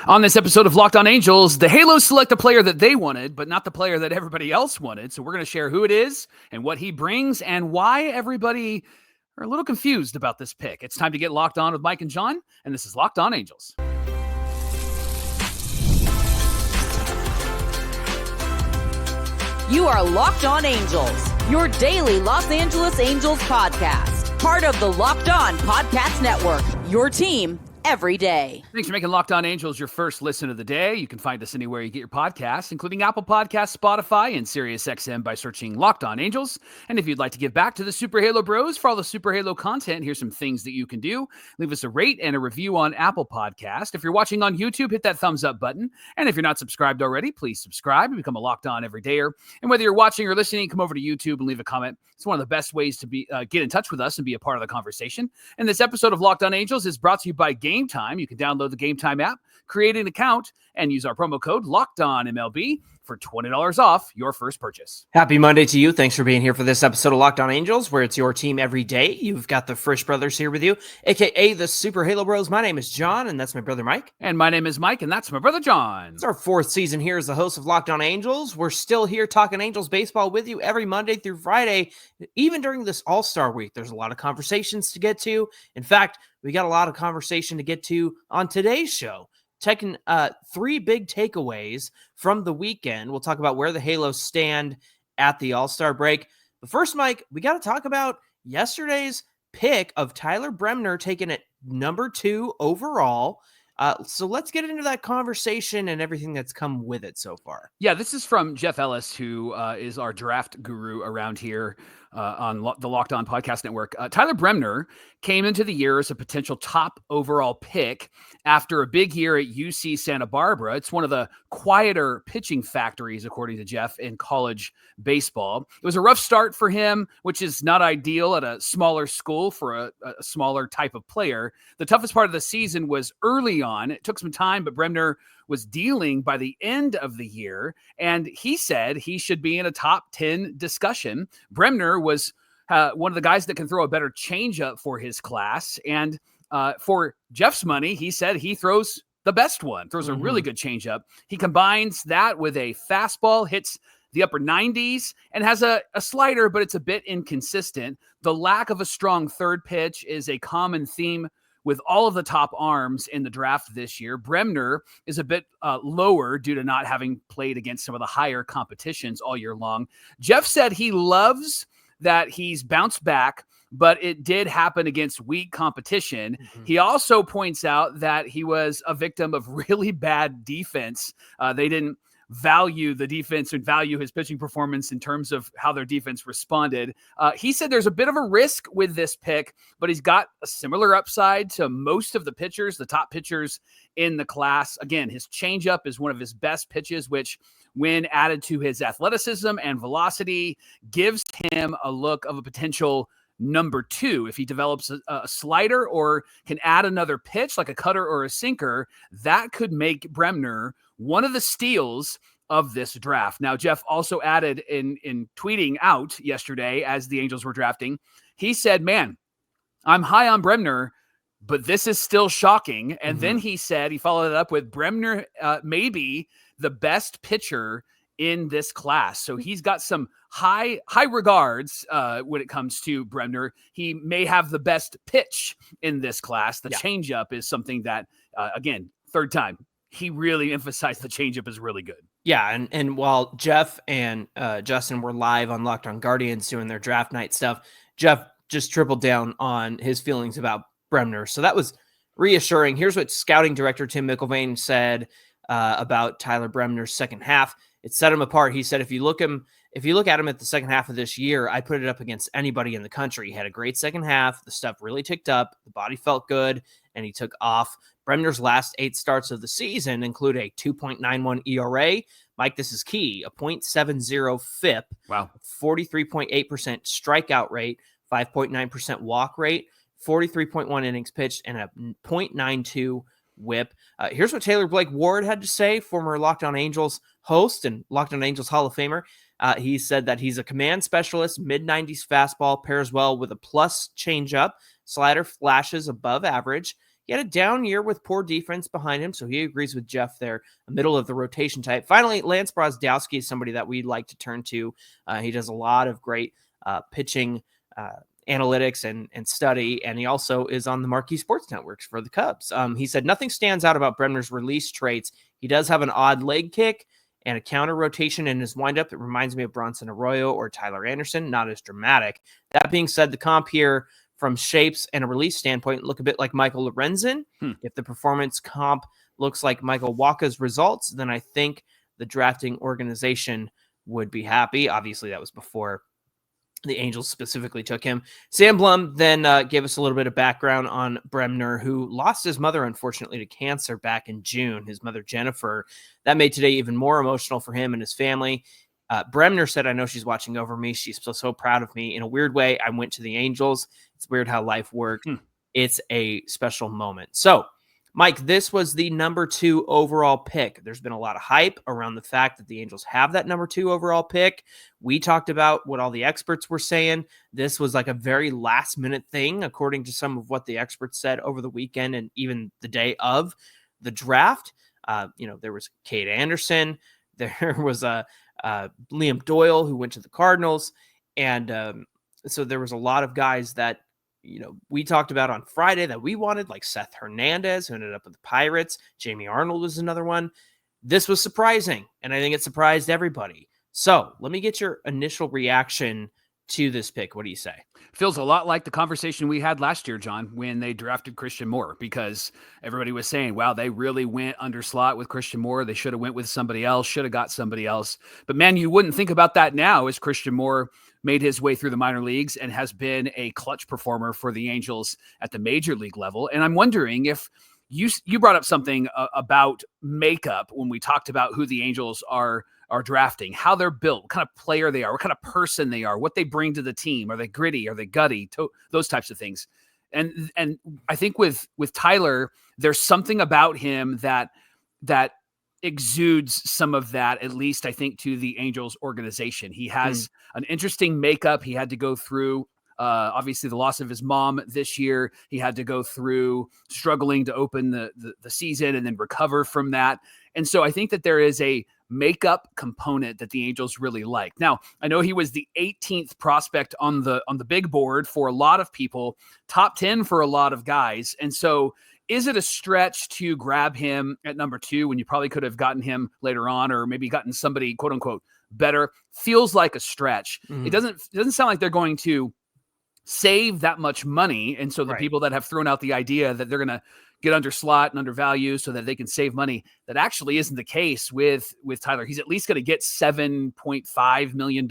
On this episode of Locked On Angels, the Halos select a player that they wanted, but not the player that everybody else wanted. So we're going to share who it is and what he brings and why everybody are a little confused about this pick. It's time to get locked on with Mike and John, and this is Locked On Angels. You are Locked On Angels, your daily Los Angeles Angels podcast. Part of the Locked On Podcast Network, your team every day. Thanks for making Locked On Angels your first listen of the day. You can find us anywhere you get your podcasts, including Apple Podcasts, Spotify, and SiriusXM by searching Locked On Angels. And if you'd like to give back to the Super Halo Bros for all the Super Halo content, here's some things that you can do. Leave us a rate and a review on Apple Podcast. If you're watching on YouTube, hit that thumbs up button. And if you're not subscribed already, please subscribe and become a Locked On Everydayer. And whether you're watching or listening, come over to YouTube and leave a comment. It's one of the best ways to get in touch with us and be a part of the conversation. And this episode of Locked On Angels is brought to you by Gametime. You can download the Gametime app, create an account, and use our promo code LOCKEDONMLB for $20 off your first purchase. Happy Monday to you. Thanks for being here for this episode of Locked On Angels, where it's your team every day. You've got the Frisch Brothers here with you, a.k.a. the Super Halo Bros. My name is John, and that's my brother Mike. And my name is Mike, and that's my brother John. It's our fourth season here as the host of Locked On Angels. We're still here talking Angels baseball with you every Monday through Friday. Even during this All-Star week, there's a lot of conversations to get to. In fact, we got a lot of conversation to get to on today's show. Taking three big takeaways from the weekend. We'll talk about where the Halos stand at the All-Star break. But first, Mike, we got to talk about yesterday's pick of Tyler Bremner taken at number 2 overall. So let's get into that conversation and everything that's come with it so far. Yeah, this is from Jeff Ellis, who is our draft guru around here on the Locked On Podcast Network. Tyler Bremner came into the year as a potential top overall pick after a big year at UC Santa Barbara. It's one of the quieter pitching factories, according to Jeff, in college baseball. It was a rough start for him, which is not ideal at a smaller school for a smaller type of player. The toughest part of the season was early on. It took some time, but Bremner was dealing by the end of the year, and he said he should be in a top 10 discussion. Bremner was one of the guys that can throw a better changeup for his class, and for Jeff's money, he said he throws the best one, throws a really good changeup. He combines that with a fastball, hits the upper 90s, and has a slider, but it's a bit inconsistent. The lack of a strong third pitch is a common theme with all of the top arms in the draft this year. Bremner is a bit lower due to not having played against some of the higher competitions all year long. Jeff said he loves that he's bounced back, but it did happen against weak competition. He also points out that he was a victim of really bad defense. They didn't value the defense and value his pitching performance in terms of how their defense responded. He said there's a bit of a risk with this pick, but he's got a similar upside to most of the pitchers, the top pitchers in the class. Again, his changeup is one of his best pitches, which when added to his athleticism and velocity gives him a look of a potential number 2. If he develops a slider or can add another pitch like a cutter or a sinker, that could make Bremner one of the steals of this draft. Now, Jeff also added in tweeting out yesterday as the Angels were drafting, he said, man, I'm high on Bremner, but this is still shocking. And then he said, he followed it up with Bremner maybe the best pitcher in this class. So he's got some high regards when it comes to Bremner. He may have the best pitch in this class. The changeup is something that, again, third time, he really emphasized the changeup is really good. Yeah, and while Jeff and Justin were live on Locked On Guardians doing their draft night stuff, Jeff just tripled down on his feelings about Bremner. So that was reassuring. Here's what scouting director Tim McIlvain said about Tyler Bremner's second half. It set him apart. He said, if you look at him at the second half of this year, I put it up against anybody in the country. He had a great second half. The stuff really ticked up. The body felt good, and he took off. Bremner's last 8 starts of the season include a 2.91 ERA. Mike, this is key. A .70 FIP. Wow. 43.8% strikeout rate, 5.9% walk rate, 43.1 innings pitched, and a .92 whip. Here's what Taylor Blake Ward had to say, former Locked On Angels host and Locked On Angels Hall of Famer. He said that he's a command specialist, mid-90s fastball, pairs well with a plus changeup, slider flashes above average. he had a down year with poor defense behind him, so he agrees with Jeff there, a middle of the rotation type. Finally, Lance Brozdowski is somebody that we'd like to turn to. He does a lot of great pitching analytics and study, and he also is on the Marquee Sports Networks for the Cubs. He said nothing stands out about Bremner's release traits. He does have an odd leg kick and a counter rotation in his windup. It reminds me of Bronson Arroyo or Tyler Anderson, not as dramatic. That being said, the comp here from shapes and a release standpoint look a bit like Michael Lorenzen. If the performance comp looks like Michael Wacha's results, then I think the drafting organization would be happy. Obviously, that was before the Angels specifically took him. Sam Blum then gave us a little bit of background on Bremner, who lost his mother, unfortunately, to cancer back in June. His mother, Jennifer. That made today even more emotional for him and his family. Bremner said, I know she's watching over me. She's so proud of me. In a weird way, I went to the Angels. It's weird how life works. It's a special moment. So, Mike, this was the number 2 overall pick. There's been a lot of hype around the fact that the Angels have that number 2 overall pick. We talked about what all the experts were saying. This was like a very last minute thing, according to some of what the experts said over the weekend and even the day of the draft. There was Kate Anderson. There was Liam Doyle, who went to the Cardinals. And so there was a lot of guys that, we talked about on Friday that we wanted, like Seth Hernandez, who ended up with the Pirates. Jamie Arnold was another one. This was surprising, and I think it surprised everybody. So let me get your initial reaction to this pick. What do you say? Feels a lot like the conversation we had last year, John, when they drafted Christian Moore, because everybody was saying, wow, they really went under slot with Christian Moore. They should have went with somebody else, should have got somebody else. But man, you wouldn't think about that now as Christian Moore made his way through the minor leagues and has been a clutch performer for the Angels at the major league level. And I'm wondering if you brought up something about makeup when we talked about who the Angels are drafting, how they're built, what kind of player they are, what kind of person they are, what they bring to the team. Are they gritty? Are they gutty? Those types of things. And I think with Tyler, there's something about him that exudes some of that, at least I think, to the Angels organization. He has an interesting makeup. He had to go through obviously the loss of his mom this year. He had to go through struggling to open the season and then recover from that. And so I think that there is a makeup component that the Angels really like. Now, I know he was the 18th prospect on the big board for a lot of people, top 10 for a lot of guys. And so is it a stretch to grab him at number 2 when you probably could have gotten him later on, or maybe gotten somebody quote unquote better? Feels like a stretch. It doesn't sound like they're going to save that much money. And so the people that have thrown out the idea that they're going to get under slot and undervalue so that they can save money, that actually isn't the case with Tyler. He's at least going to get $7.5 million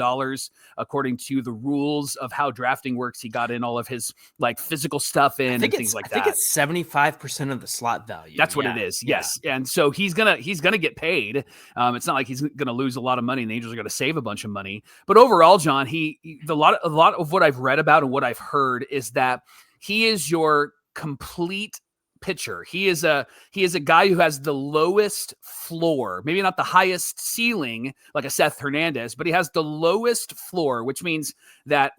according to the rules of how drafting works. He got in all of his like physical stuff in and things like that. I think it's 75% of the slot value. That's what it is. Yes. Yeah. And so he's going to get paid. It's not like he's going to lose a lot of money and the Angels are going to save a bunch of money. But overall, John, a lot of what I've read about and what I've heard is that he is your complete pitcher. He is a guy who has the lowest floor, maybe not the highest ceiling like a Seth Hernandez, but he has the lowest floor, which means that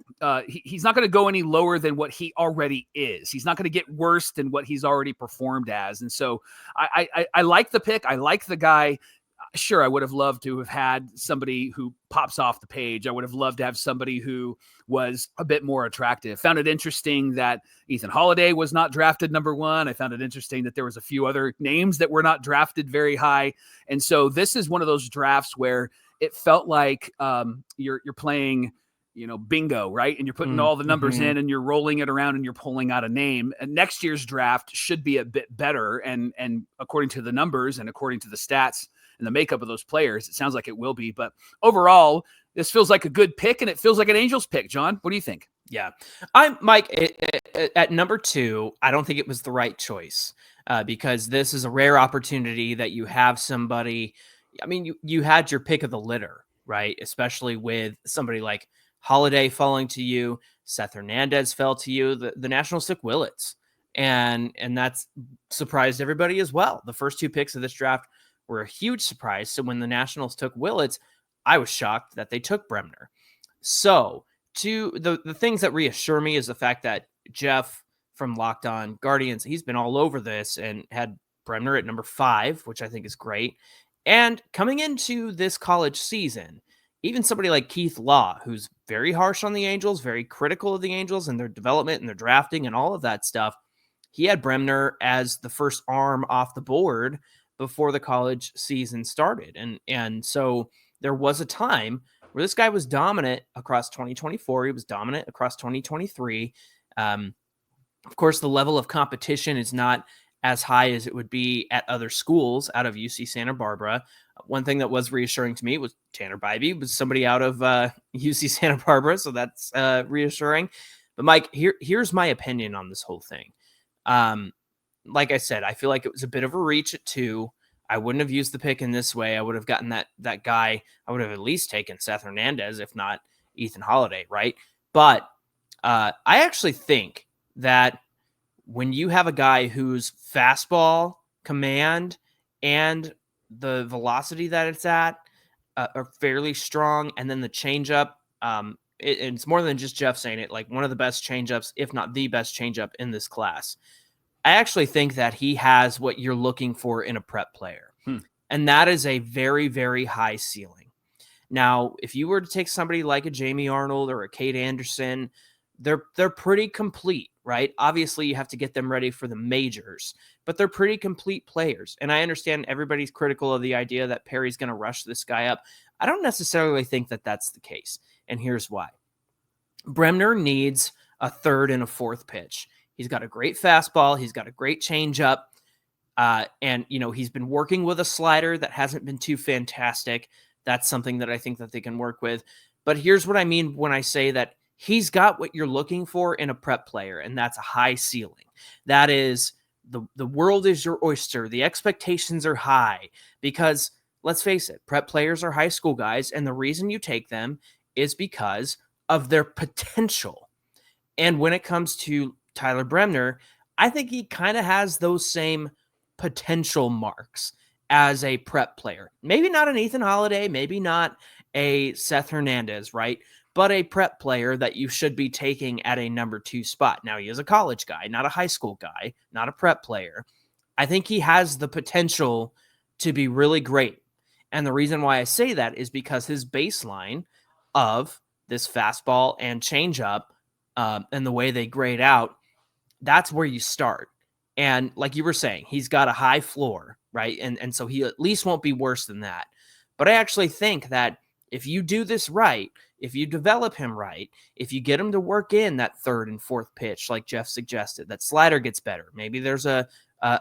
he's not going to go any lower than what he already is. He's not going to get worse than what he's already performed as. And so I like the pick. I like the guy. Sure, I would have loved to have had somebody who pops off the page. I would have loved to have somebody who was a bit more attractive. Found it interesting that Ethan Holiday was not drafted number 1. I found it interesting that there was a few other names that were not drafted very high. And so this is one of those drafts where it felt like you're playing, bingo, right? And you're putting all the numbers in and you're rolling it around and you're pulling out a name. And next year's draft should be a bit better. And according to the numbers and according to the stats and the makeup of those players, it sounds like it will be. But overall, this feels like a good pick, and it feels like an Angels pick. John, what do you think? Yeah, I'm Mike at number 2. I don't think it was the right choice because this is a rare opportunity that you have somebody. I mean, you had your pick of the litter, right? Especially with somebody like Holiday falling to you, Seth Hernandez fell to you. The Nationals took Willits, and that's surprised everybody as well. The first 2 picks of this draft were a huge surprise. So when the Nationals took Willits, I was shocked that they took Bremner. So to the things that reassure me is the fact that Jeff from Locked On Guardians. He's been all over this and had Bremner at number 5, which I think is great. And coming into this college season, even somebody like Keith Law, who's very harsh on the Angels, very critical of the Angels and their development and their drafting and all of that stuff, he had Bremner as the first arm off the board before the college season started. And so there was a time where this guy was dominant across 2024. He was dominant across 2023. Of course, the level of competition is not as high as it would be at other schools out of UC Santa Barbara. One thing that was reassuring to me was Tanner Bybee was somebody out of UC Santa Barbara, so that's reassuring. But Mike, here's my opinion on this whole thing. Like I said, I feel like it was a bit of a reach at 2. I wouldn't have used the pick in this way. I would have gotten that guy. I would have at least taken Seth Hernandez, if not Ethan Holiday, right? But I actually think that when you have a guy whose fastball command and the velocity that it's at are fairly strong, and then the changeup, it's more than just Jeff saying it, like one of the best changeups, if not the best changeup in this class. I actually think that he has what you're looking for in a prep player. And that is a very, very high ceiling. Now, if you were to take somebody like a Jamie Arnold or a Cade Anderson, they're pretty complete, right? Obviously, you have to get them ready for the majors, but they're pretty complete players. And I understand everybody's critical of the idea that Perry's going to rush this guy up. I don't necessarily think that that's the case. And here's why. Bremner needs a third and a fourth pitch. He's got a great fastball. He's got a great changeup. And, he's been working with a slider that hasn't been too fantastic. That's something that I think that they can work with. But here's what I mean when I say that he's got what you're looking for in a prep player, and that's a high ceiling. That is, the world is your oyster. The expectations are high because, let's face it, prep players are high school guys, and the reason you take them is because of their potential. And when it comes to Tyler Bremner, I think he kind of has those same potential marks as a prep player. Maybe not an Ethan Holiday, maybe not a Seth Hernandez, right? But a prep player that you should be taking at a number 2 spot. Now, he is a college guy, not a high school guy, not a prep player. I think he has the potential to be really great. And the reason why I say that is because his baseline of this fastball and changeup and the way they grade out, that's where you start. And like you were saying, he's got a high floor, right? And so he at least won't be worse than that. But I actually think that if you do this right, if you develop him right, if you get him to work in that third and fourth pitch, like Jeff suggested, that slider gets better. Maybe there's a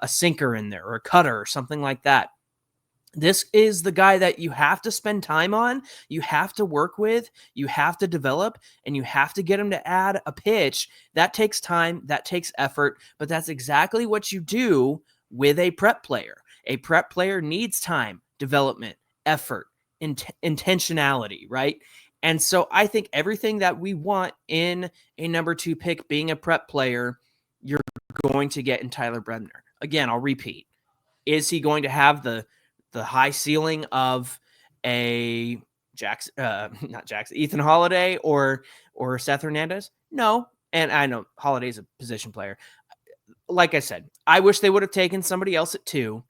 sinker in there or a cutter or something like that. This is the guy that you have to spend time on, you have to work with, you have to develop, and you have to get him to add a pitch. That takes time, that takes effort, but that's exactly what you do with a prep player. A prep player needs time, development, effort, intentionality, right? And so I think everything that we want in a number 2 pick being a prep player, you're going to get in Tyler Bremner. Again, I'll repeat. Is he going to have the high ceiling of a Ethan Holiday or Seth Hernandez? No. And I know Holiday's a position player. Like I said, I wish they would have taken somebody else at 2,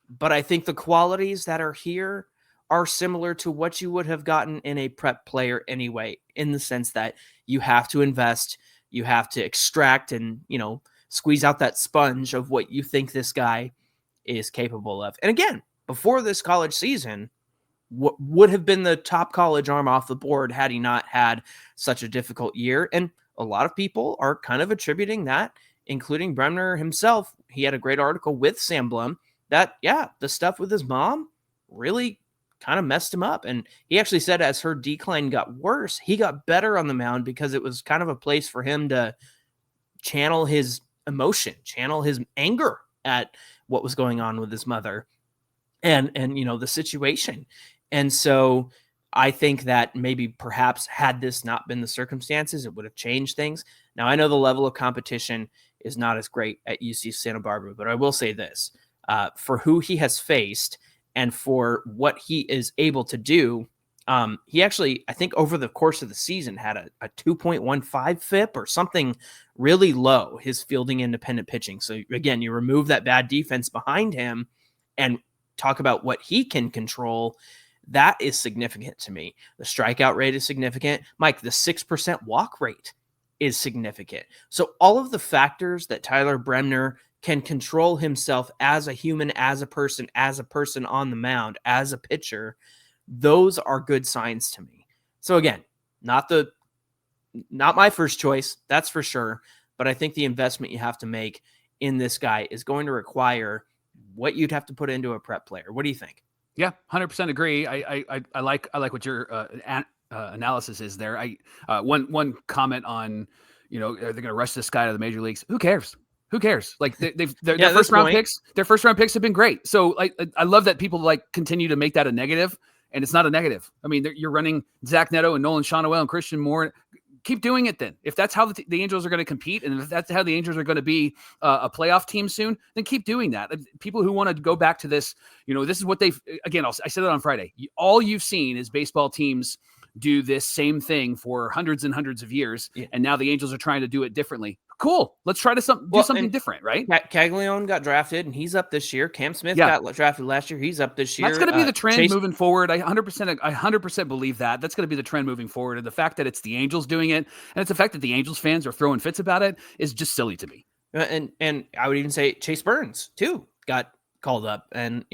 but I think the qualities that are here are similar to what you would have gotten in a prep player anyway, in the sense that you have to invest, you have to extract and, squeeze out that sponge of what you think this guy is capable of. And again, before this college season, what would have been the top college arm off the board had he not had such a difficult year. And a lot of people are kind of attributing that, including Bremner himself. He had a great article with Sam Blum that, the stuff with his mom really kind of messed him up. And he actually said as her decline got worse, he got better on the mound because it was kind of a place for him to channel his emotion, channel his anger at what was going on with his mother and the situation. And so I think that maybe perhaps had this not been the circumstances, it would have changed things. Now, I know the level of competition is not as great at UC Santa Barbara, but I will say this, for who he has faced and for what he is able to do, He actually, I think over the course of the season had a 2.15 FIP or something really low, his fielding independent pitching. So again, you remove that bad defense behind him and talk about what he can control. That is significant to me. The strikeout rate is significant. Mike, the 6% walk rate is significant. So all of the factors that Tyler Bremner can control himself as a human, as a person on the mound, as a pitcher, those are good signs to me. So again, not my first choice, that's for sure. But I think the investment you have to make in this guy is going to require what you'd have to put into a prep player. What do you think? Yeah, 100% agree. I like what your analysis is there. One comment on, are they going to rush this guy to the major leagues? Who cares? Who cares? Like their first round picks, have been great. So I love that people continue to make that a negative, and it's not a negative. I mean, you're running Zach Neto and Nolan Shawnoel and Christian Moore. Keep doing it then. If that's how the Angels are going to compete, and if that's how the Angels are going to be a playoff team soon, then keep doing that. People who want to go back to this, this is what they've, again, I said it on Friday. All you've seen is baseball teams do this same thing for hundreds and hundreds of years, and now the Angels are trying to do it differently. Cool. Let's try to do something different, right? Caglione got drafted, and he's up this year. Cam Smith got drafted last year. He's up this year. That's going to be the trend moving forward. I 100% believe that. That's going to be the trend moving forward. And the fact that it's the Angels doing it, and it's the fact that the Angels fans are throwing fits about it, is just silly to me. And I would even say Chase Burns too got called up and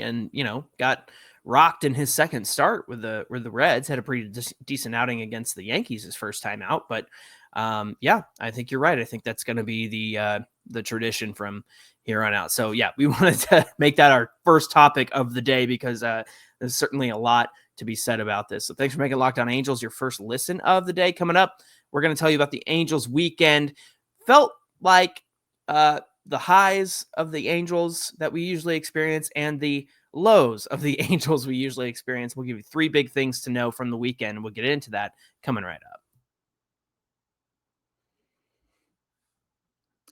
got rocked in his second start with the Reds. Had a pretty decent outing against the Yankees his first time out, but I think you're right. I think that's going to be the tradition from here on out. So we wanted to make that our first topic of the day because there's certainly a lot to be said about this. So thanks for making Locked On Angels your first listen of the day. Coming up, we're going to tell you about the Angels weekend. Felt like the highs of the Angels that we usually experience and the lows of the Angels we usually experience. We'll give you 3 big things to know from the weekend. We'll get into that coming right up.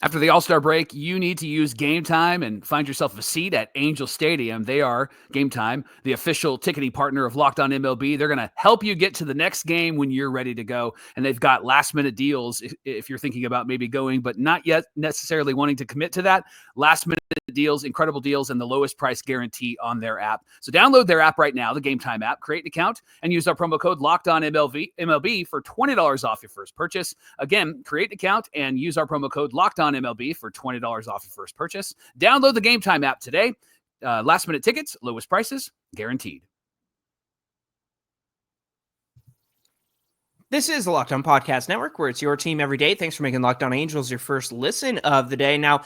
After the All-Star break, you need to use Gametime and find yourself a seat at Angel Stadium. They are, Gametime, the official ticketing partner of Locked On MLB. They're going to help you get to the next game when you're ready to go. And they've got last-minute deals if you're thinking about maybe going, but not yet necessarily wanting to commit to that. Last-minute deals, incredible deals, and the lowest price guarantee on their app. So download their app right now, the Gametime app, create an account, and use our promo code LOCKEDONMLB for $20 off your first purchase. Again, create an account and use our promo code LOCKEDONMLB for $20 off your first purchase. Download the Gametime app today. Last minute tickets, lowest prices, guaranteed. This is the Locked On Podcast Network, where it's your team every day. Thanks for making Locked On Angels your first listen of the day. Now,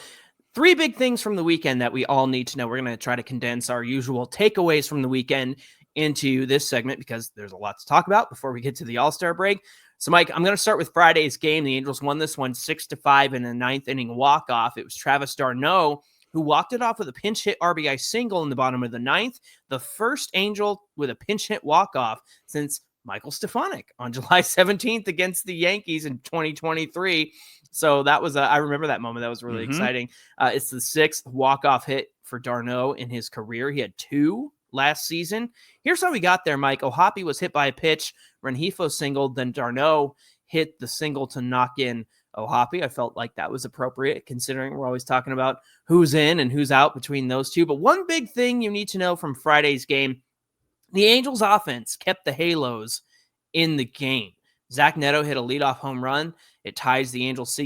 3 big things from the weekend that we all need to know. We're going to try to condense our usual takeaways from the weekend into this segment because there's a lot to talk about before we get to the All-Star break. So, Mike, I'm going to start with Friday's game. The Angels won this one 6-5 in a 9th inning walk-off. It was Travis d'Arnaud who walked it off with a pinch hit RBI single in the bottom of the 9th. The first Angel with a pinch hit walk-off since Michael Stefanik on July 17th against the Yankees in 2023. So that was, I remember that moment. That was really exciting. It's the 6th walk-off hit for d'Arnaud in his career. He had 2 last season. Here's how we got there, Mike. O'Hoppe was hit by a pitch. Rengifo singled, then d'Arnaud hit the single to knock in O'Hoppe. I felt like that was appropriate considering we're always talking about who's in and who's out between those two. But one big thing you need to know from Friday's game, the Angels offense kept the Halos in the game. Zach Neto hit a leadoff home run. It ties the Angels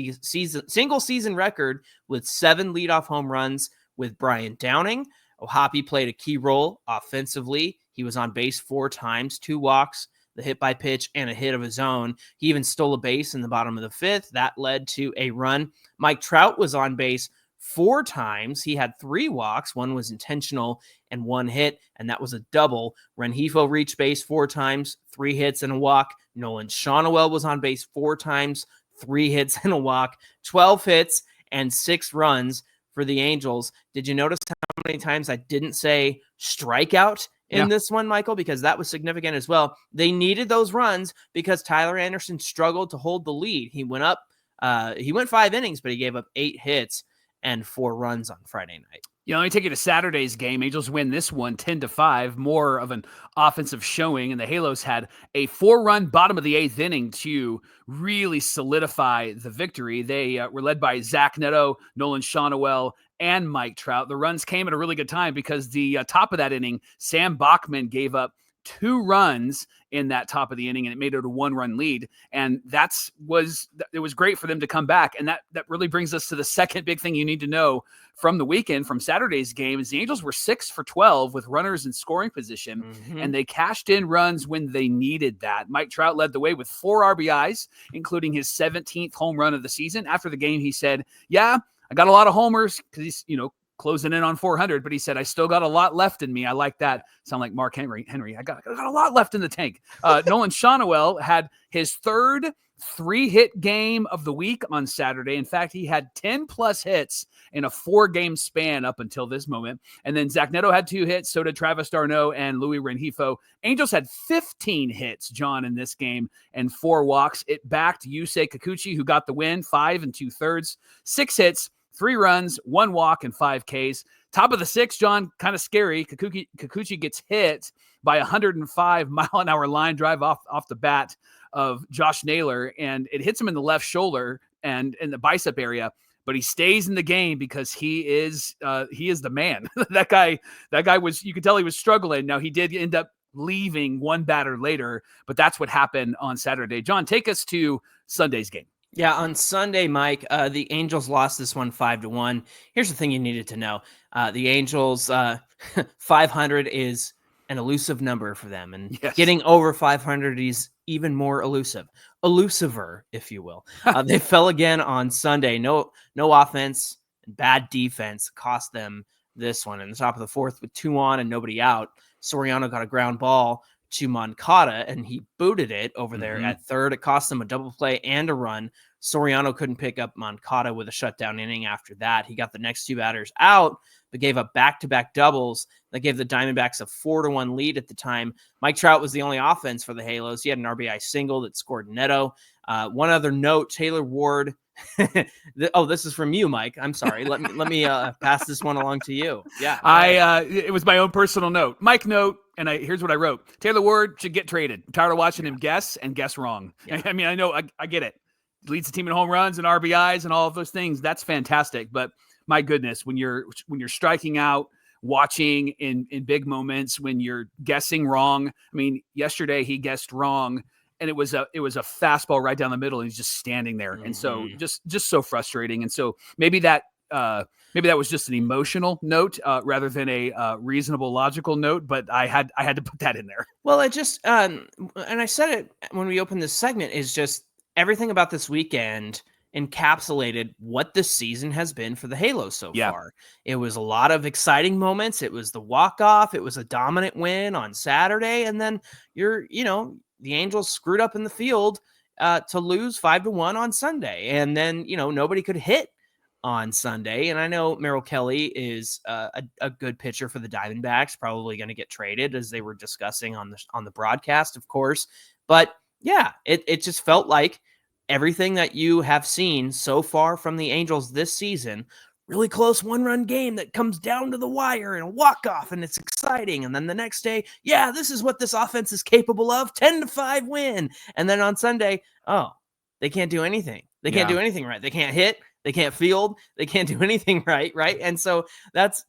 single season record with 7 leadoff home runs with Brian Downing. O'Hoppe played a key role offensively. He was on base 4 times, 2 walks, the hit by pitch, and a hit of his own. He even stole a base in the bottom of the 5th. That led to a run. Mike Trout was on base 4 times. He had 3 walks. 1 was intentional and 1 hit, and that was a double. Rengifo reached base 4 times, 3 hits and a walk. Nolan Shawnoel was on base 4 times, 3 hits and a walk, 12 hits and 6 runs for the Angels. Did you notice how many times I didn't say strikeout in this one, Michael? Because that was significant as well. They needed those runs because Tyler Anderson struggled to hold the lead. He went 5 innings, but he gave up 8 hits and 4 runs on Friday night. Let me take you to Saturday's game. Angels win this one 10-5, more of an offensive showing, and the Halos had a 4-run bottom of the 8th inning to really solidify the victory. They were led by Zach Neto, Nolan Shawnuel, and Mike Trout. The runs came at a really good time because the top of that inning, Sam Bachman gave up 2 runs in that top of the inning, and it made it a 1-run lead. And it was great for them to come back. And that really brings us to the second big thing you need to know from the weekend, from Saturday's game, is the Angels were 6 for 12 with runners in scoring position, and they cashed in runs when they needed that. Mike Trout led the way with 4 RBIs, including his 17th home run of the season. After the game, he said, "Yeah, I got a lot of homers," because he's, closing in on 400, but he said, "I still got a lot left in me." I like that. Sound like Mark Henry. I got a lot left in the tank. Nolan Shawnuel had his 3rd 3-hit game of the week on Saturday. In fact, he had 10 plus hits in a 4-game span up until this moment. And then Zach Neto had 2 hits. So did Travis d'Arnaud and Louis Rengifo. Angels had 15 hits, John, in this game, and 4 walks. It backed Yusei Kikuchi, who got the win, 5 2/3, 6 hits, 3 runs, 1 walk, and 5 Ks. Top of the 6th, John, kind of scary. Kikuchi gets hit by a 105-mile-an-hour line drive off the bat of Josh Naylor, and it hits him in the left shoulder and in the bicep area. But he stays in the game because he is the man. that guy was, you could tell he was struggling. Now, he did end up leaving one batter later, but that's what happened on Saturday. John, take us to Sunday's game. Yeah, on Sunday, Mike, the Angels lost this one 5-1. Here's the thing you needed to know. The Angels, 500 is an elusive number for them, and getting over 500 is even more elusiver, if you will. They fell again on Sunday. No offense, bad defense cost them this one. In the top of the 4th with 2 on and nobody out, Soriano got a ground ball to Moncada, and he booted it over there at 3rd. It cost them a double play and a run. Soriano couldn't pick up Moncada with a shutdown inning after that. He got the next 2 batters out, but gave up back-to-back doubles that gave the Diamondbacks a 4-1 lead at the time. Mike Trout was the only offense for the Halos. He had an RBI single that scored Neto. One other note, Taylor Ward. This is from you, Mike. I'm sorry. Let me pass this one along to you. Yeah, it was my own personal note. Mike note, and here's what I wrote: Taylor Ward should get traded. I'm tired of watching him guess wrong. Yeah. I mean, I know I get it. Leads the team in home runs and RBIs and all of those things. That's fantastic. But my goodness, when you're striking out, watching in big moments, when you're guessing wrong. I mean, yesterday he guessed wrong, and it was a fastball right down the middle, and he's just standing there. And so just so frustrating. And so maybe that was just an emotional note rather than a reasonable, logical note, but I had to put that in there. Well, it just, and I said it when we opened this segment, is just everything about this weekend encapsulated what the season has been for the Halos so far. It was a lot of exciting moments. It was the walk-off. It was a dominant win on Saturday. And then the Angels screwed up in the field to lose 5-1 on Sunday. And then, nobody could hit on Sunday. And I know Merrill Kelly is a good pitcher for the Diamondbacks, probably going to get traded, as they were discussing on the broadcast, of course. But yeah, it just felt like everything that you have seen so far from the Angels this season, really close 1-run game that comes down to the wire and a walk-off, and it's exciting. And then the next day, this is what this offense is capable of, 10-5 win. And then on Sunday, they can't do anything. They can't do anything right. They can't hit. They can't field. They can't do anything right. And so that's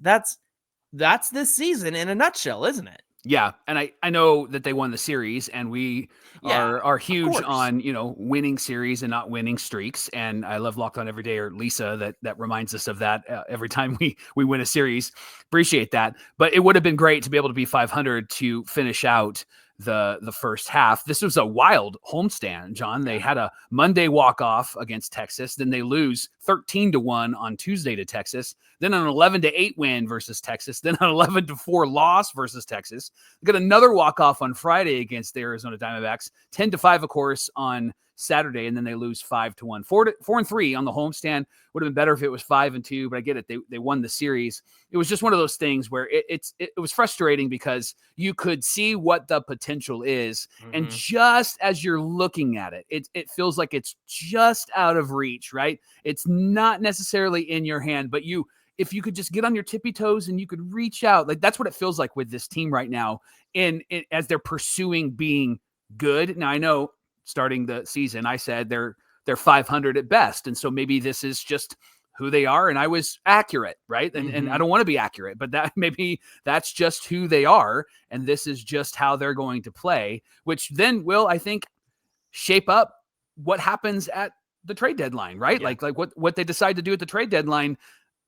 this season in a nutshell, isn't it? Yeah, and I know that they won the series, and we are huge on winning series and not winning streaks. And I love Locked On Every Day, or Lisa, that reminds us of that every time we win a series. Appreciate that. But it would have been great to be able to be 500 to finish out the first half. This was a wild homestand, John. They had a Monday walk-off against Texas. Then they lose 13-1 on Tuesday to Texas. Then an 11-8 win versus Texas. Then an 11-4 loss versus Texas. They got another walk-off on Friday against the Arizona Diamondbacks. 10-5, of course, on Saturday, and then they lose 5-1. 4-3 on the homestand. Would have been better if it was 5-2, but I get it. They won the series. It was just one of those things where it was frustrating because you could see what the potential is, and just as you're looking at it, it feels like it's just out of reach, right? It's not necessarily in your hand, but you if you could just get on your tippy toes and you could reach out, like that's what it feels like with this team right now. And as they're pursuing being good. Now I know starting the season, I said they're 500 at best. And so maybe this is just who they are. And I was accurate, right? And I don't want to be accurate, but that maybe that's just who they are. And this is just how they're going to play, which then will, I think, shape up what happens at the trade deadline, right? Yeah. Like what they decide to do at the trade deadline.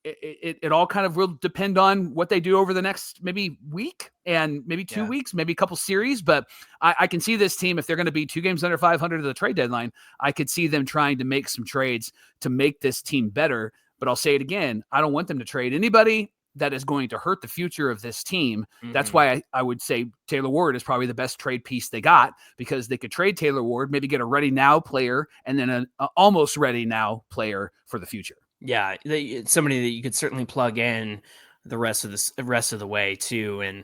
It all kind of will depend on what they do over the next maybe week and maybe 2 weeks, maybe a couple series. But I can see this team, if they're going to be 2 games under 500 at the trade deadline, I could see them trying to make some trades to make this team better. But I'll say it again, I don't want them to trade anybody that is going to hurt the future of this team. That's why I would say Taylor Ward is probably the best trade piece they got, because they could trade Taylor Ward, maybe get a ready now player and then an almost ready now player for the future. Yeah, it's somebody that you could certainly plug in the rest of the way too, and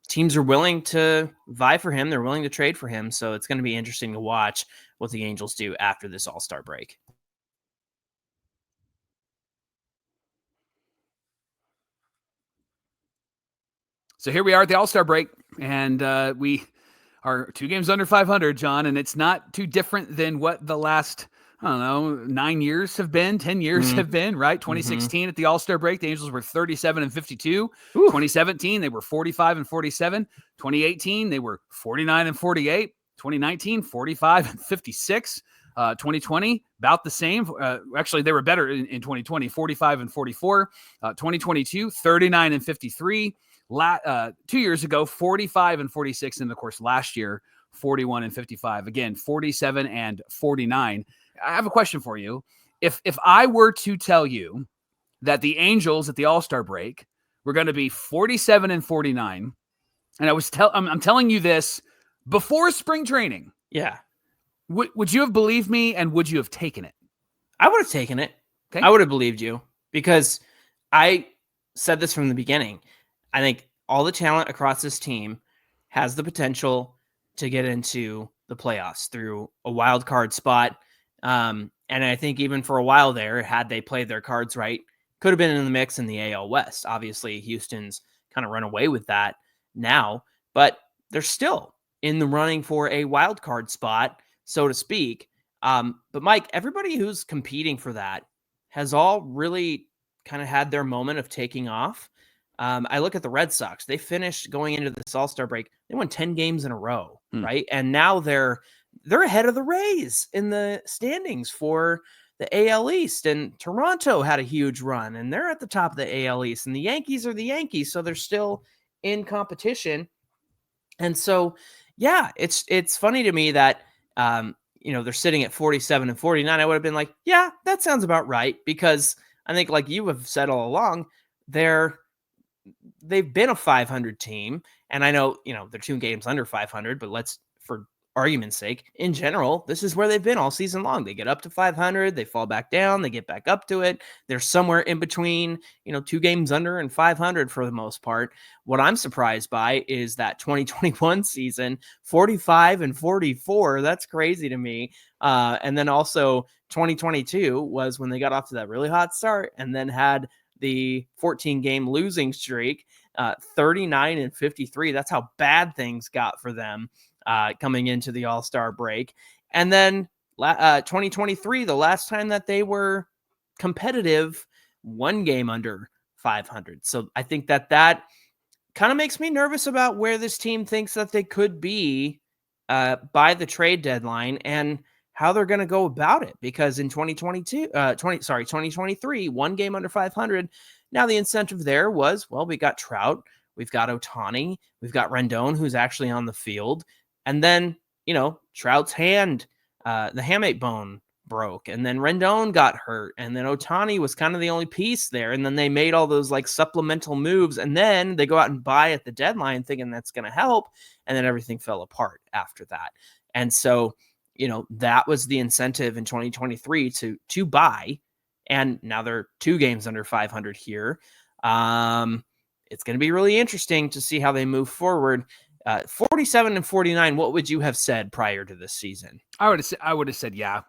teams are willing to vie for him. They're willing to trade for him, so it's going to be interesting to watch what the Angels do after this All-Star break. So here we are at the All-Star break, and we are 2 games under 500, John, and it's not too different than what the last, 9 years have been, 10 years have been, right? 2016 at the All-Star break, the Angels were 37-52. 2017, they were 45-47. 2018, they were 49-48. 2019, 45-56. 2020, about the same. Actually, they were better in 2020, 45-44. 2022, 39-53. 2 years ago, 45-46. And of course, last year, 41-55. Again, 47-49. I have a question for you. If I were to tell you that the Angels at the All-Star break were going to be 47-49, and I'm telling you this before spring training. Yeah. Would you have believed me, and would you have taken it? I would have taken it. Okay. I would have believed you, because I said this from the beginning. I think all the talent across this team has the potential to get into the playoffs through a wild card spot. And I think even for a while there, had they played their cards right, could have been in the mix in the AL West. Obviously, Houston's kind of run away with that now, but they're still in the running for a wild card spot, so to speak. But Mike, everybody who's competing for that has all really kind of had their moment of taking off. I look at the Red Sox. They finished going into this All-Star break. They won 10 games in a row, right? And now they're ahead of the Rays in the standings for the AL East. And Toronto had a huge run, and they're at the top of the AL East. And the Yankees are the Yankees, so they're still in competition. And so, yeah, it's funny to me that they're sitting at 47-49. I would have been like, yeah, that sounds about right, because I think, like you have said all along, they've been a 500 team, and I know, they're 2 games under 500, but let's, for argument's sake, in general, this is where they've been all season long. They get up to 500, they fall back down, they get back up to it. They're somewhere in between, 2 games under and 500 for the most part. What I'm surprised by is that 2021 season, 45-44. That's crazy to me. And then also 2022 was when they got off to that really hot start and then had the 14-game losing streak, 39-53. That's how bad things got for them coming into the All-Star break. And then 2023, the last time that they were competitive, 1 game under 500. So I think that kind of makes me nervous about where this team thinks that they could be by the trade deadline and how they're going to go about it, because in 2023, 1 game under 500. Now the incentive there was, well, we got Trout, we've got Ohtani, we've got Rendon, who's actually on the field. And then, Trout's hand, the hamate bone broke, and then Rendon got hurt, and then Ohtani was kind of the only piece there. And then they made all those like supplemental moves, and then they go out and buy at the deadline thinking that's going to help. And then everything fell apart after that. And so, that was the incentive in 2023 to buy. And now they're 2 games under 500 here. It's going to be really interesting to see how they move forward. 47-49. What would you have said prior to this season? I would have said, yeah,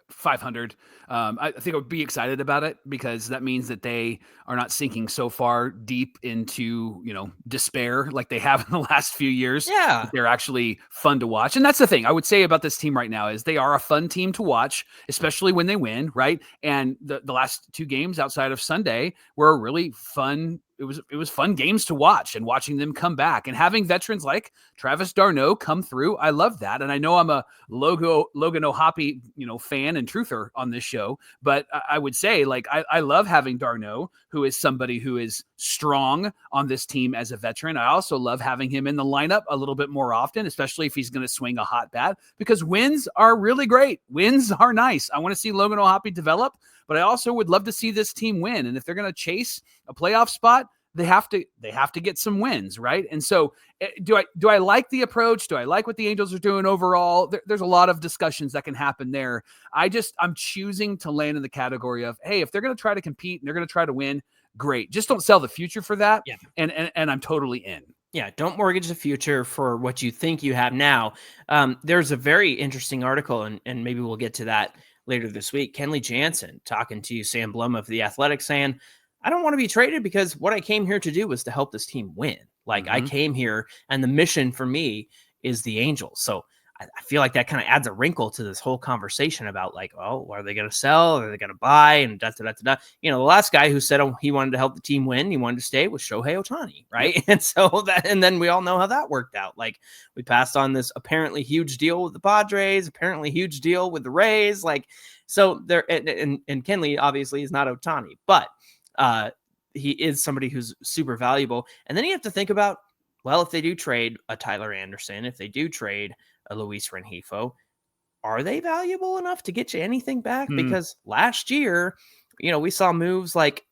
500. I think I would be excited about it because that means that they are not sinking so far deep into, despair like they have in the last few years. Yeah. They're actually fun to watch. And that's the thing I would say about this team right now is they are a fun team to watch, especially when they win, right? And the last 2 games outside of Sunday were really fun. It was fun games to watch and watching them come back and having veterans like Travis d'Arnaud come through. I love that. And I know I'm a Logan O'Hoppe, fan and truther on this show, but I would say I love having d'Arnaud, who is somebody who is strong on this team as a veteran. I also love having him in the lineup a little bit more often, especially if he's going to swing a hot bat, because wins are really great. Wins are nice. I want to see Logan O'Hoppe develop, but I also would love to see this team win. And if they're going to chase a playoff spot, they have to get some wins, right? And so do I like the approach? Do I like what the Angels are doing overall? There's a lot of discussions that can happen there. I'm choosing to land in the category of, hey, if they're going to try to compete and they're going to try to win, great. Just don't sell the future for that. Yeah. And I'm totally in. Yeah, don't mortgage the future for what you think you have now. There's a very interesting article, and maybe we'll get to that later this week. Kenley Jansen talking to Sam Blum of The Athletic saying, I don't want to be traded because what I came here to do was to help this team win. I came here and the mission for me is the Angels. So I feel like that kind of adds a wrinkle to this whole conversation about are they going to sell? Are they going to buy? And da. The last guy who said he wanted to help the team win, he wanted to stay, was Shohei Ohtani, right? Yep. And then we all know how that worked out. We passed on this apparently huge deal with the Padres, apparently huge deal with the Rays. So there, and Kenley obviously is not Ohtani, but he is somebody who's super valuable. And then you have to think about, if they do trade a Tyler Anderson, if they do trade a Luis Rengifo, are they valuable enough to get you anything back? Because last year, we saw moves like,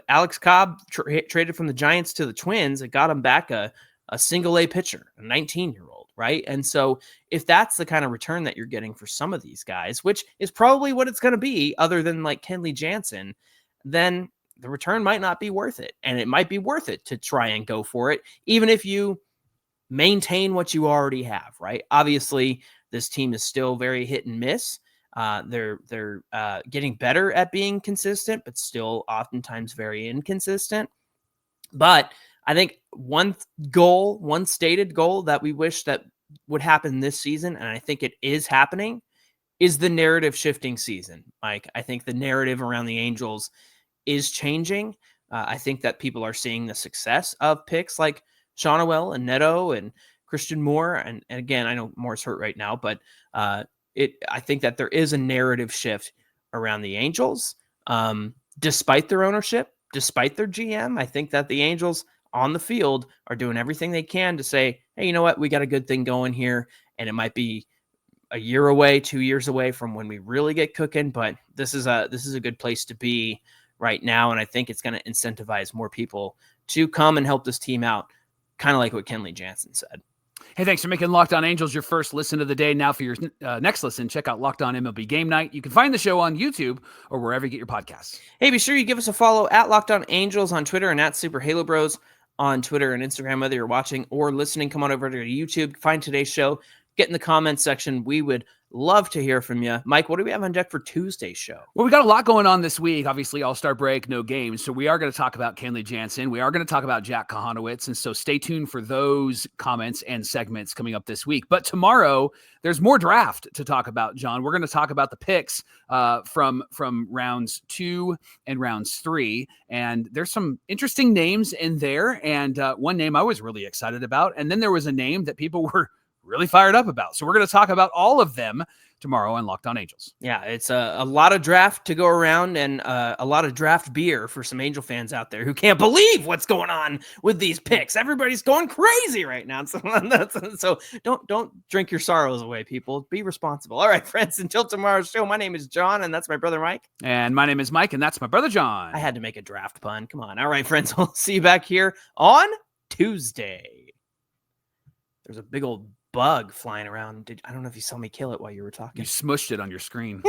Alex Cobb traded from the Giants to the Twins. It got him back a single A pitcher, a 19-year-old, right? And so if that's the kind of return that you're getting for some of these guys, which is probably what it's going to be other than Kenley Jansen, then the return might not be worth it. And it might be worth it to try and go for it, even if you maintain what you already have, right? Obviously, this team is still very hit and miss. They're getting better at being consistent, but still oftentimes very inconsistent. But I think one stated goal that we wish that would happen this season, and I think it is happening, is the narrative shifting season. Mike, I think the narrative around the Angels is changing. I think that people are seeing the success of picks like Shawnuel and Neto and Christian Moore. And again, I know Moore's hurt right now, but I think that there is a narrative shift around the Angels, despite their ownership, despite their GM. I think that the Angels on the field are doing everything they can to say, hey, you know what? We got a good thing going here. And it might be a year away, 2 years away from when we really get cooking, but this is a good place to be right now. And I think it's going to incentivize more people to come and help this team out, kind of like what Kenley Jansen said. Hey, thanks for making Locked On Angels your first listen of the day. Now for your next listen, check out Locked On MLB Game Night. You can find the show on YouTube or wherever you get your podcasts. Hey, be sure you give us a follow at Locked On Angels on Twitter and at Super Halo Bros on Twitter and Instagram. Whether you're watching or listening, come on over to YouTube, find today's show, get in the comments section. We would love to hear from you. Mike, what do we have on deck for Tuesday's show? Well, we got a lot going on this week. Obviously, All-Star break, no games. So we are going to talk about Kenley Jansen. We are going to talk about Jack Kahanowitz. And so stay tuned for those comments and segments coming up this week. But tomorrow, there's more draft to talk about, John. We're going to talk about the picks from rounds 2 and rounds 3. And there's some interesting names in there. And one name I was really excited about. And then there was a name that people were really fired up about. So we're going to talk about all of them tomorrow on Locked On Angels. Yeah, it's a lot of draft to go around and a lot of draft beer for some Angel fans out there who can't believe what's going on with these picks. Everybody's going crazy right now. So don't drink your sorrows away, people. Be responsible. All right, friends, until tomorrow's show, my name is John, and that's my brother Mike. And my name is Mike, and that's my brother John. I had to make a draft pun. Come on. All right, friends, we'll see you back here on Tuesday. There's a big old bug flying around. I don't know if you saw me kill it while you were talking. You smushed it on your screen.